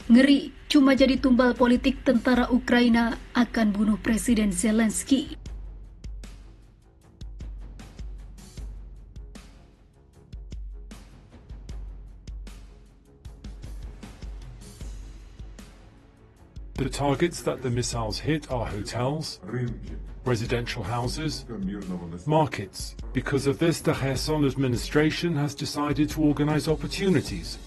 Ngeri, cuma jadi tumbal politik tentara Ukraina akan bunuh Presiden Zelensky. The targets that the missiles hit are hotels, residential houses, markets. Because of this, the Kherson administration has decided to organize opportunities.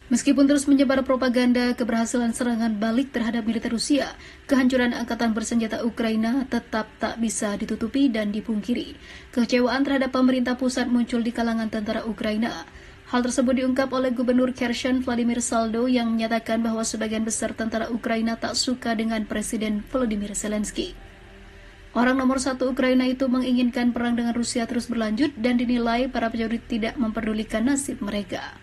Meskipun terus menyebar propaganda keberhasilan serangan balik terhadap militer Rusia, kehancuran angkatan bersenjata Ukraina tetap tak bisa ditutupi dan dipungkiri. Kekecewaan terhadap pemerintah pusat muncul di kalangan tentara Ukraina. Hal tersebut diungkap oleh Gubernur Kherson Vladimir Saldo yang menyatakan bahwa sebagian besar tentara Ukraina tak suka dengan Presiden Volodymyr Zelensky. Orang nomor satu Ukraina itu menginginkan perang dengan Rusia terus berlanjut dan dinilai para prajurit tidak memperdulikan nasib mereka.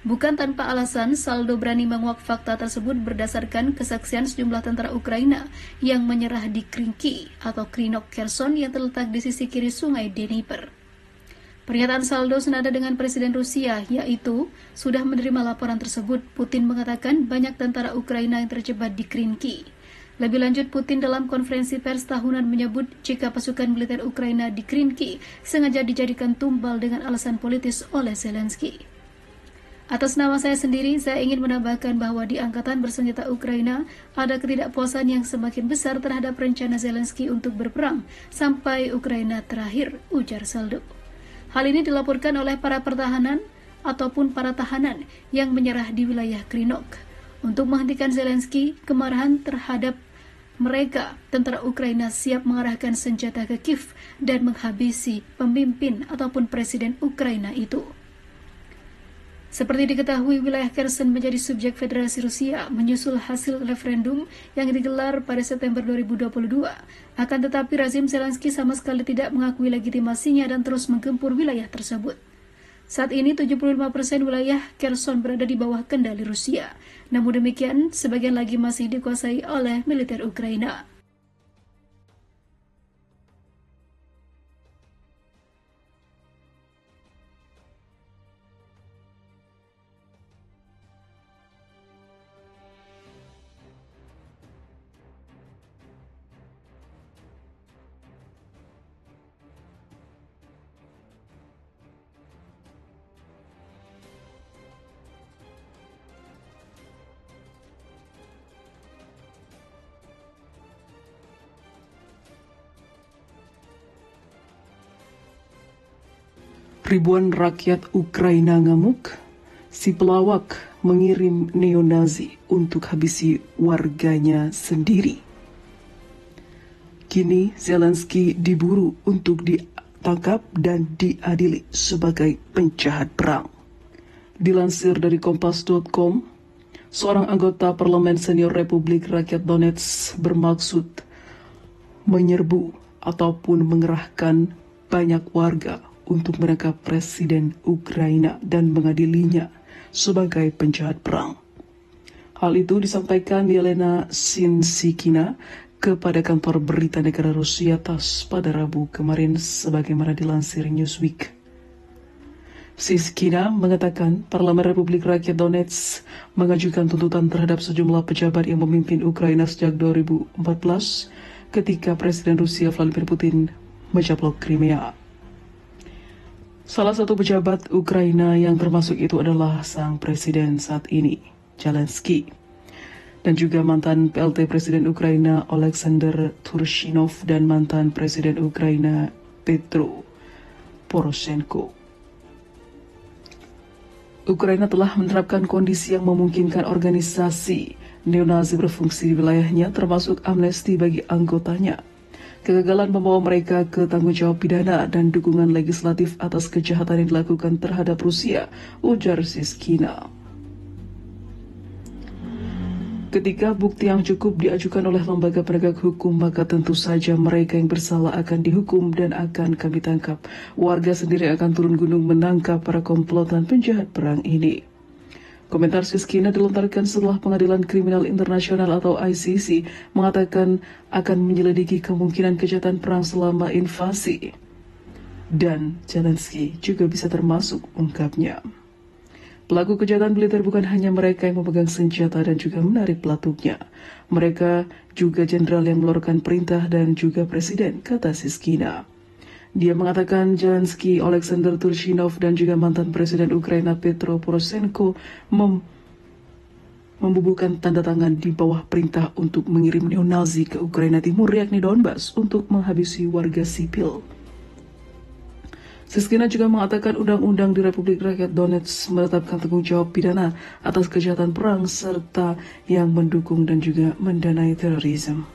Bukan tanpa alasan, Saldo berani menguak fakta tersebut berdasarkan kesaksian sejumlah tentara Ukraina yang menyerah di Krinki atau Krinok Kherson yang terletak di sisi kiri sungai Dnieper. Pernyataan Saldo senada dengan Presiden Rusia, yaitu sudah menerima laporan tersebut. Putin mengatakan banyak tentara Ukraina yang terjebak di Krinki. Lebih lanjut, Putin dalam konferensi pers tahunan menyebut jika pasukan militer Ukraina di Krinki sengaja dijadikan tumbal dengan alasan politis oleh Zelensky. Atas nama saya sendiri, saya ingin menambahkan bahwa di Angkatan Bersenjata Ukraina ada ketidakpuasan yang semakin besar terhadap rencana Zelensky untuk berperang sampai Ukraina terakhir, ujar Saldo. Hal ini dilaporkan oleh para pertahanan ataupun para tahanan yang menyerah di wilayah Krinok. Untuk menghentikan Zelensky, kemarahan terhadap mereka, tentara Ukraina siap mengarahkan senjata ke Kiev dan menghabisi pemimpin ataupun presiden Ukraina itu. Seperti diketahui, wilayah Kherson menjadi subjek Federasi Rusia menyusul hasil referendum yang digelar pada September 2022. Akan tetapi rezim Zelensky sama sekali tidak mengakui legitimasinya dan terus menggempur wilayah tersebut. Saat ini 75% wilayah Kherson berada di bawah kendali Rusia. Namun demikian, sebagian lagi masih dikuasai oleh militer Ukraina. Ribuan rakyat Ukraina ngamuk, si pelawak mengirim neo-Nazi untuk habisi warganya sendiri. Kini Zelensky diburu untuk ditangkap dan diadili sebagai penjahat perang. Dilansir dari Kompas.com, seorang anggota parlemen senior Republik Rakyat Donetsk bermaksud menyerbu ataupun mengerahkan banyak warga untuk menangkap Presiden Ukraina dan mengadilinya sebagai penjahat perang. Hal itu disampaikan Yelena Sinsikina kepada kantor berita negara Rusia TASS pada Rabu kemarin sebagaimana dilansir Newsweek. Sinsikina mengatakan Parlemen Republik Rakyat Donetsk mengajukan tuntutan terhadap sejumlah pejabat yang memimpin Ukraina sejak 2014 ketika Presiden Rusia Vladimir Putin mencaplok Crimea. Salah satu pejabat Ukraina yang termasuk itu adalah sang presiden saat ini, Zelensky, dan juga mantan PLT Presiden Ukraina Oleksandr Turchinov dan mantan Presiden Ukraina Petro Poroshenko. Ukraina telah menerapkan kondisi yang memungkinkan organisasi neonazi berfungsi di wilayahnya, termasuk amnesti bagi anggotanya. Kegagalan membawa mereka ke tanggung jawab pidana dan dukungan legislatif atas kejahatan yang dilakukan terhadap Rusia, ujar Siskina. Ketika bukti yang cukup diajukan oleh lembaga penegak hukum, maka tentu saja mereka yang bersalah akan dihukum dan akan kami tangkap. Warga sendiri akan turun gunung menangkap para komplotan penjahat perang ini. Komentar Siskina dilontarkan setelah Pengadilan Kriminal Internasional atau ICC mengatakan akan menyelidiki kemungkinan kejahatan perang selama invasi. Dan Zelensky juga bisa termasuk, ungkapnya. Pelaku kejahatan militer bukan hanya mereka yang memegang senjata dan juga menarik pelatuknya. Mereka juga jenderal yang mengeluarkan perintah dan juga presiden, kata Siskina. Dia mengatakan Zelensky, Alexander Turchinov, dan juga mantan presiden Ukraina Petro Poroshenko membubuhkan tanda tangan di bawah perintah untuk mengirim neonazi ke Ukraina Timur, yakni Donbas, untuk menghabisi warga sipil. Siskina juga mengatakan undang-undang di Republik Rakyat Donetsk menetapkan tanggung jawab pidana atas kejahatan perang serta yang mendukung dan juga mendanai terorisme.